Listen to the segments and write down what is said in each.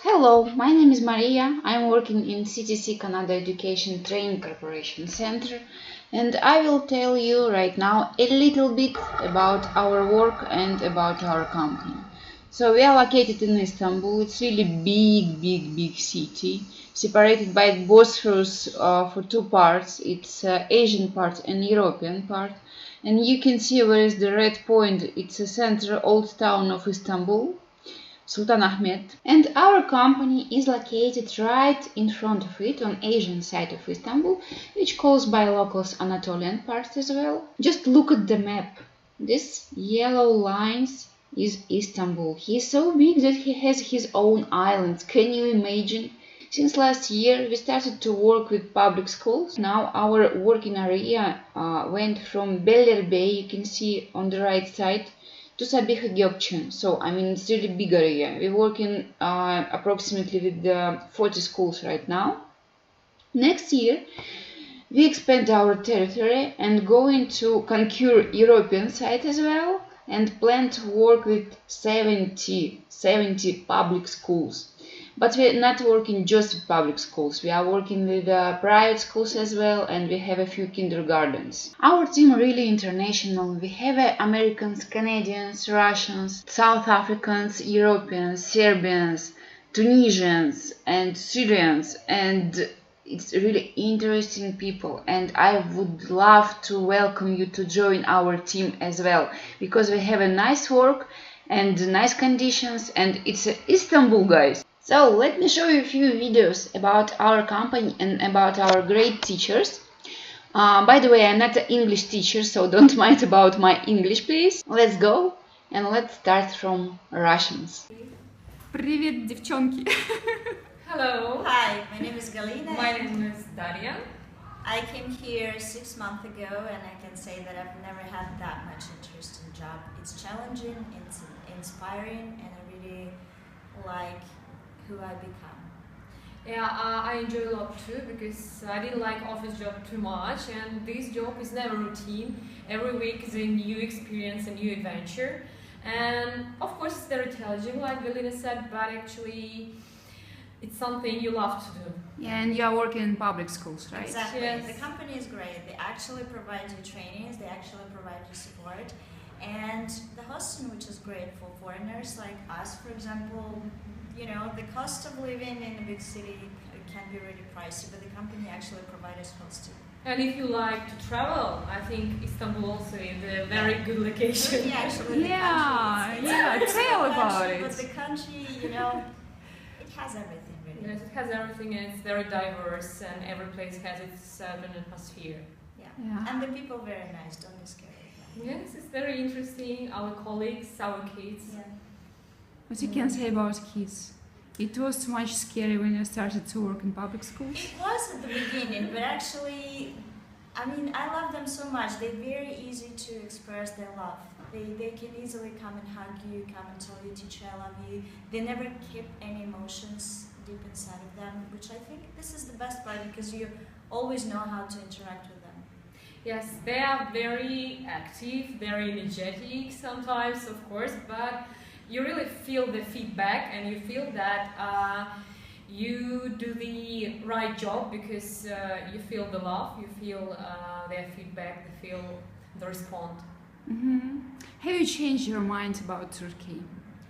Hello, my name is Maria. I'm working in Cetc Canada Education Training Corporation Center, and I will tell you right now a little bit about our work and about our company. So we are located in Istanbul. It's really big city, separated by Bosphorus for two parts. It's Asian part and European part. And you can see where is the red point. It's a central old town of Istanbul. Sultan Ahmet, and our company is located right in front of it on Asian side of Istanbul, which calls by locals Anatolian part as well. Just look at the map. This yellow lines is Istanbul. He's so big that he has his own islands. Can you imagine? Since last year, we started to work with public schools. Now our working area went from Beylerbeyi, you can see on the right side, to Sabiha Gökçen. So, it's really big area. We're working approximately with 40 schools right now. Next year, we expand our territory and going to conquer European side as well and plan to work with 70 public schools. But we're not working just with public schools. We are working with private schools as well, and we have a few kindergartens. Our team really international. We have Americans, Canadians, Russians, South Africans, Europeans, Serbians, Tunisians, and Syrians, and it's really interesting people, and I would love to welcome you to join our team as well, because we have a nice work and nice conditions, and it's Istanbul, guys. So let me show you a few videos about our company and about our great teachers. By the way, I'm not an English teacher, so don't mind about my English, please. Let's go, and let's start from Russians. Привет, девчонки! Hello. Hi, my name is Galina. My name is Daria. I came here 6 months ago, and I can say that I've never had that much interest in job. It's challenging, it's inspiring, and I really like who I become. Yeah, I enjoy a lot too, because I didn't like office job too much, and this job is never routine. Every week is a new experience, a new adventure, and of course it's very challenging, like Galina said, but actually it's something you love to do. Yeah, and you are working in public schools, right? Exactly. Yes. The company is great. They actually provide you trainings, they actually provide you support, and the hosting, which is great for foreigners like us, for example. You know, the cost of living in a big city can be really pricey, but the company actually provides us hosting. And if you like to travel, I think Istanbul also is a very good location. Yeah, actually, Tell about it. But the country, you know, it has everything really. Yes, it has everything, and it's very diverse, and every place has its certain atmosphere. Yeah. And the people very nice, don't be scared of them. Yes, it's very interesting. Our colleagues, our kids. Yeah. What you can say about kids? It was much scary when you started to work in public schools? It was at the beginning, but actually, I love them so much. They're very easy to express their love. They can easily come and hug you, come and tell you, teacher, I love you. They never keep any emotions deep inside of them, which I think this is the best part, because you always know how to interact with them. Yes, they are very active, very energetic sometimes, of course, but you really feel the feedback, and you feel that you do the right job, because you feel the love, you feel their feedback, you feel the response. Mm-hmm. Have you changed your mind about Turkey?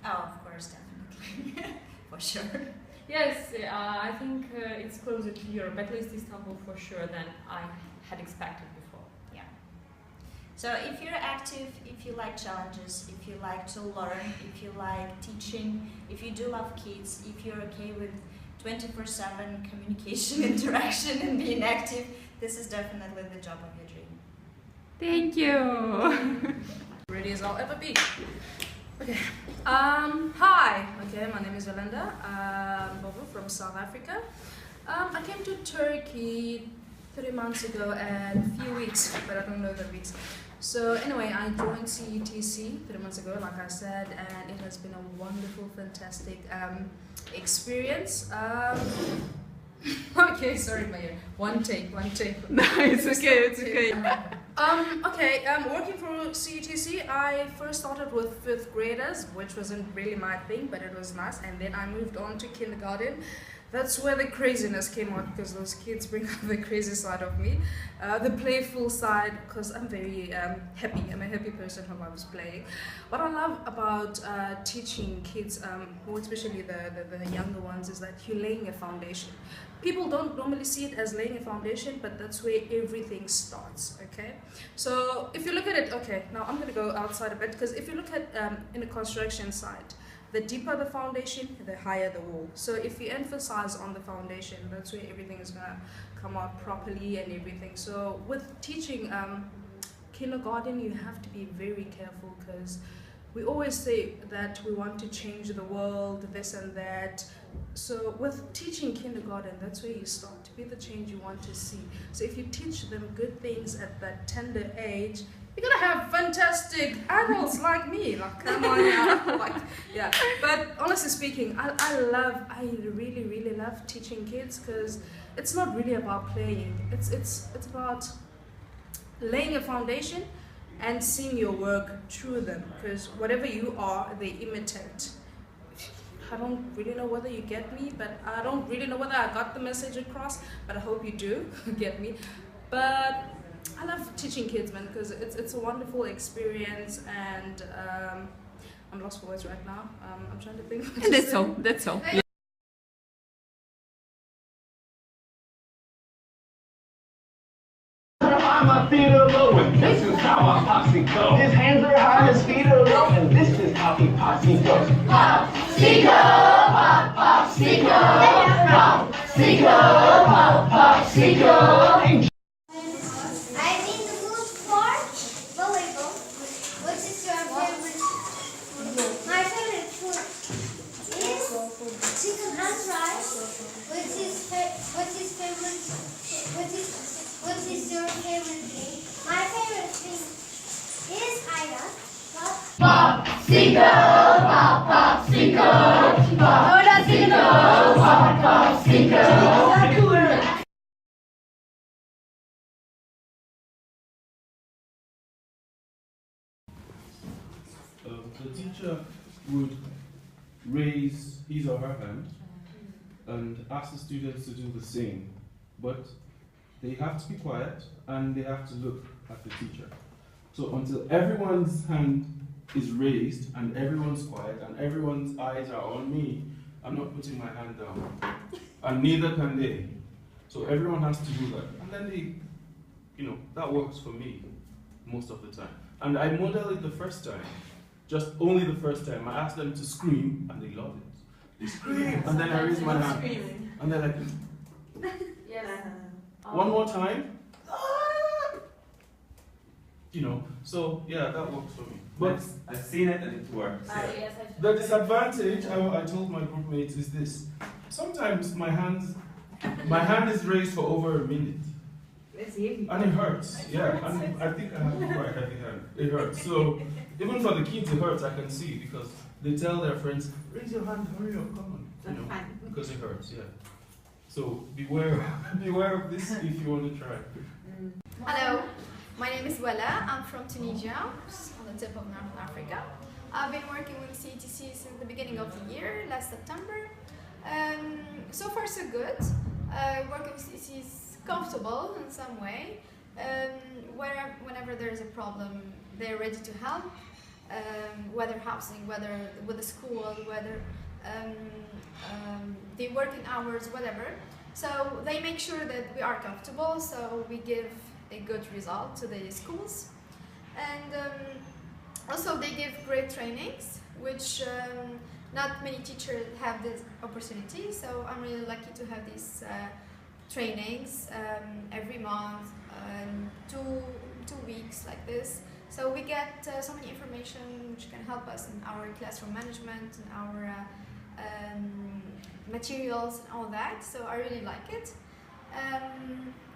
Oh, of course, definitely. For sure. Yes, I think it's closer to Europe, at least Istanbul for sure, than I had expected before. Yeah. So if you're active, if you like challenges, if you like to learn, if you like teaching, if you do love kids, if you're okay with 24/7 communication, interaction, and being active, this is definitely the job of your dream. Thank you! Ready as I'll ever be. Okay. Hi. Okay, my name is Yolanda. I'm from South Africa. I came to Turkey 3 months ago and a few weeks, but I don't know the weeks. So anyway, I joined Cetc 3 months ago, like I said, and it has been a wonderful, fantastic experience. Okay, sorry, Maya. One take. No, it's okay, it's okay. Working for CETC, I first started with 5th graders, which wasn't really my thing, but it was nice. And then I moved on to kindergarten. That's where the craziness came out, because those kids bring out the crazy side of me, the playful side, because I'm very happy. I'm a happy person who loves playing. What I love about teaching kids, more especially the younger ones, is that you're laying a foundation. People don't normally see it as laying a foundation, but that's where everything starts, okay? So if you look at it, okay, now I'm going to go outside a bit, because if you look at in a construction site, the deeper the foundation, the higher the wall. So if you emphasize on the foundation, that's where everything is going to come out properly and everything. So with teaching kindergarten, you have to be very careful, because we always say that we want to change the world, this and that. So with teaching kindergarten, that's where you start to be the change you want to see. So if you teach them good things at that tender age, you're gonna have fantastic adults like me. Like, come on now. Like, yeah. But honestly speaking, I really love teaching kids, because it's not really about playing. It's about laying a foundation and seeing your work through them, because whatever you are, they imitate. I don't really know whether you get me, but I don't really know whether I got the message across, but I hope you do get me. But I love teaching kids, man, because it's a wonderful experience, and I'm lost for words right now. I'm trying to think. And that's all, that's all. My feet are low, and this is how my posse goes. His hands are high, his feet are low, and this is how he posse goes. Popsicle, pop, popsicle, pop, popsicle, pop, popsicle. I'm in the mood for volleyball. What is your favorite food? My favorite food is chicken and rice. What is your favorite thing? My favorite thing is Ida. Popsicle, pop, popsicle, pop, popsicle, pop, popsicle. The teacher would raise his or her hand and ask the students to do the same, but they have to be quiet and they have to look at the teacher. So until everyone's hand is raised and everyone's quiet and everyone's eyes are on me, I'm not putting my hand down. And neither can they. So everyone has to do that. And then they, that works for me most of the time. And I model it the first time. Just only the first time. I ask them to scream and they love it. They scream and then I raise my hand. And they're like, one more time. So yeah, that works for me. But I've seen it and it works. Yes, the disadvantage, I told my group mates, is this. Sometimes my hand is raised for over a minute. And it hurts. Yeah, and I think I have a quite heavy hand. It hurts. So even for the kids it hurts, I can see, because they tell their friends, raise your hand, hurry up, come on. Because it hurts, yeah. So beware of this if you want to try. Hello, my name is Wella. I'm from Tunisia, on the tip of North Africa. I've been working with CETC since the beginning of the year, last September. So far so good. Working with CETC is comfortable in some way. Whenever there's a problem, they're ready to help. Whether housing, whether with the school, whether the working hours, whatever. So they make sure that we are comfortable, so we give a good result to the schools. And also they give great trainings, which not many teachers have this opportunity, so I'm really lucky to have these trainings every month, 2 weeks like this. So we get so many information which can help us in our classroom management and our materials and all that, so I really like it.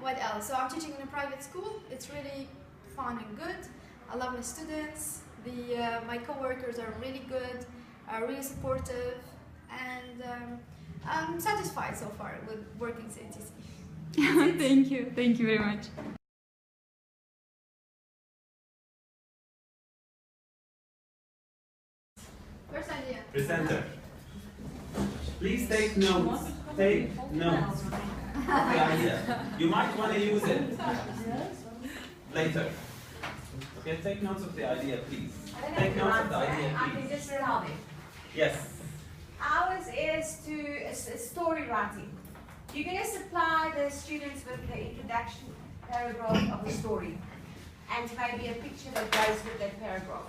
What else? So I'm teaching in a private school. It's really fun and good. I love my students. My co-workers are really good, are really supportive, and I'm satisfied so far with working CTC. Thank you very much. First idea. Presenter. Please take notes. Take notes of the idea. You might want to use it later. Okay, take notes of the idea, please. Take notes of the idea, I can please. just tell me. Yes. Ours is story writing. You're going to supply the students with the introduction paragraph of the story and maybe a picture that goes with that paragraph.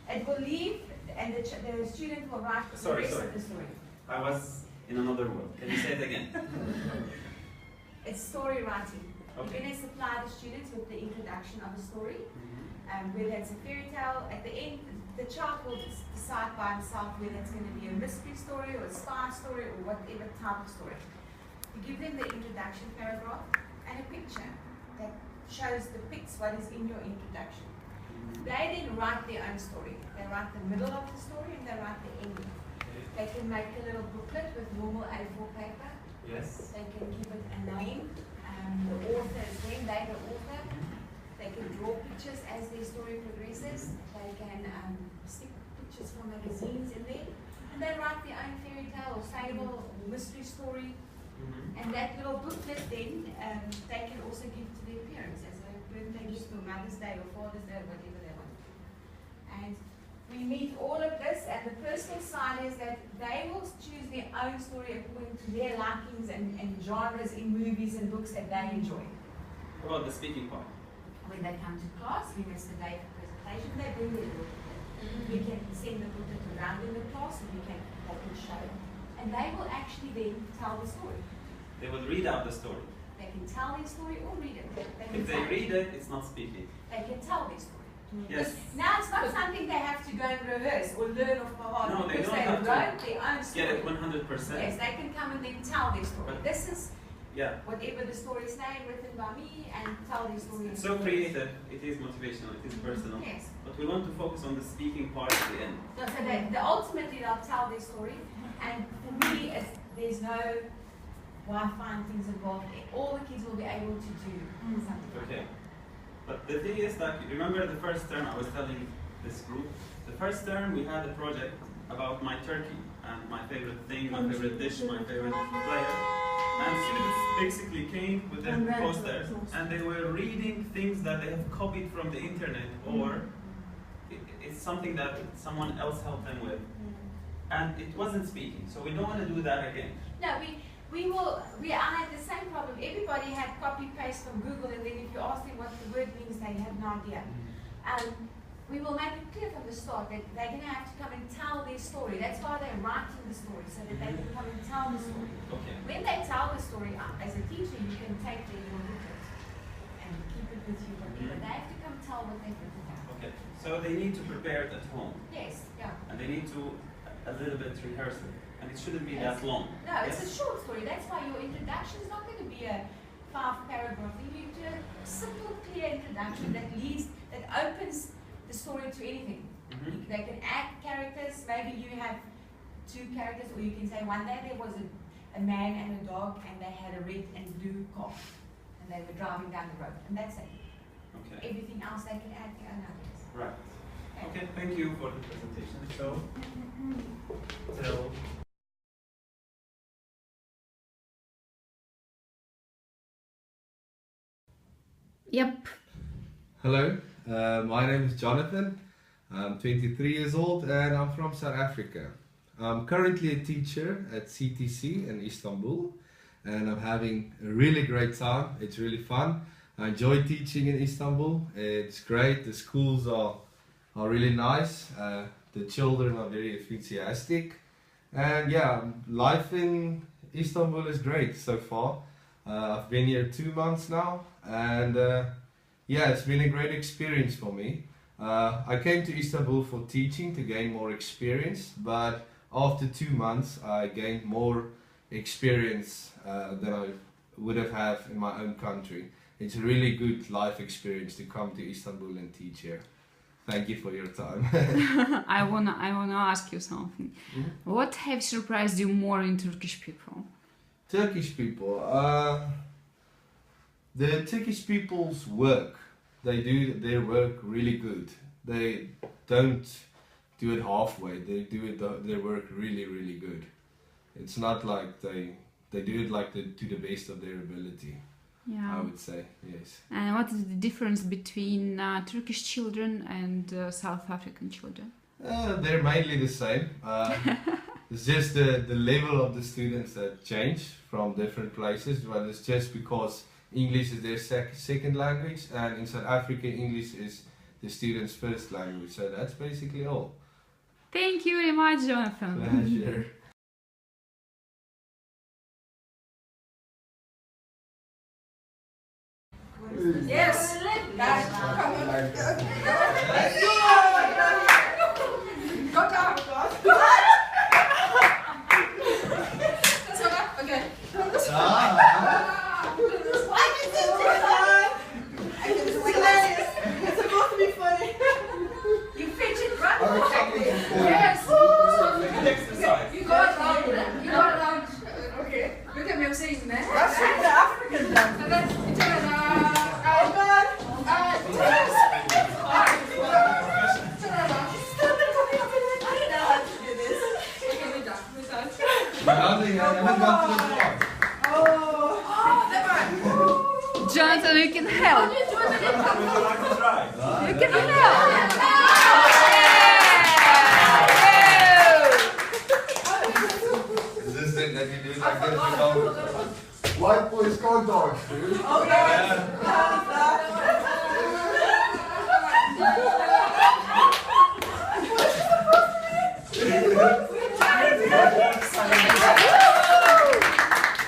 It will leave, and the student will write the rest of the story. I was in another world. Can you say it again? It's story writing. Okay. You're going to supply the students with the introduction of the story, whether it's a fairy tale. At the end, the child will decide by himself whether it's going to be a mystery story or a spy story or whatever type of story. You give them the introduction paragraph and a picture that depicts what is in your introduction. They then write their own story. They write the middle of the story and they write the ending. They can make a little booklet with normal A4 paper. Yes. They can give it a name. The author is them, they're the author. They can draw pictures as their story progresses. They can stick pictures from magazines in there. And they write their own fairy tale or fable or mystery story. And that little booklet then, they can also give to their parents as a birthday gift or Mother's Day or Father's Day or whatever they want. And we meet all of this, and the personal side is that they will choose their own story according to their likings and genres in movies and books that they enjoy. What about the speaking part? When they come to class, when it's the day for presentation, they bring their little booklet. We can send the booklet around in the class and they can show it. And they will actually then tell the story. They will read out the story. They can tell their story or read it. If they read it, it's not speaking. They can tell their story. Yes. Now it's not something they have to go and rehearse or learn off by heart No, they because don't they have wrote to their own story. get it 100%. Yes, they can come and then tell their story. But this is yeah. whatever the story is named, written by me, and tell their story. It's so creative, it is motivational, it is personal. Yes. But we want to focus on the speaking part at the end. So ultimately they'll tell their story, and for me, there's no Wi-Fi and things involved. All the kids will be able to do something. Okay. But the thing is that, remember the first term I was telling this group? The first term we had a project about my turkey and my favorite thing, my favorite dish, my favorite player. And students basically came with their posters and they were reading things that they have copied from the internet or it's something that someone else helped them with. And it wasn't speaking, so we don't want to do that again. No, I had the same problem. Everybody had copy-paste from Google, and then if you ask them what the word means, they have no idea. We will make it clear from the start that they're going to have to come and tell their story. That's why they're writing the story, so that they can come and tell the story. Okay. When they tell the story, as a teacher, you can take their little booklet and keep it with you. But they have to come tell what they've written down. Okay. So they need to prepare it at home. Yes, yeah. And they need to a little bit rehearse it. And it shouldn't be that long. No, it's a short story. That's why your introduction is not going to be a 5-paragraph. You need to do a simple, clear introduction that opens the story to anything. They can add characters. Maybe you have 2 characters, or you can say one day there was a man and a dog, and they had a red and blue car, and they were driving down the road, and that's it. Okay. Everything else they can add their own ideas. Right. Okay, thank you for the presentation. So, Yep. Hello, my name is Jonathan. I'm 23 years old and I'm from South Africa. I'm currently a teacher at CTC in Istanbul and I'm having a really great time. It's really fun. I enjoy teaching in Istanbul. It's great. The schools are really nice. The children are very enthusiastic. And yeah, life in Istanbul is great so far. I've been here 2 months now and yeah, it's been a great experience for me. I came to Istanbul for teaching to gain more experience, but after 2 months I gained more experience than I would have had in my own country. It's a really good life experience to come to Istanbul and teach here. thank you for your time. I wanna ask you something. What have surprised you more in Turkish people? Turkish people, the Turkish people's work, they do their work really good. They don't do it halfway. They do their work really good. It's not like they do it like to the best of their ability. Yeah. I would say, yes. And what is the difference between Turkish children and South African children? They're mainly the same. It's just the level of the students that change from different places, but it's just because English is their second language, and in South Africa English is the students' first language. So that's basically all. Thank you very much, Jonathan. Pleasure. Yes. Go down. Okay. It's supposed to be funny. You fidget, right? Yes. You go around. You go around. Okay. Look at me, I'm saying that. That's like the African dance. And then you turn around. Oh God. Jonathan, you can help. You can help. Is this thing that you do like this? White boys can't dance, dude.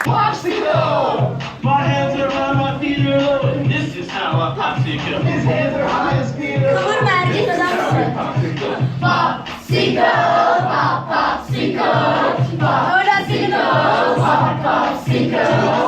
Popsicle! My hands are on my feet are low, and this is how I popsicle. His hands are high, his feet are low. Popsicle, pop, popsicle, popsicle, pop, popsicle.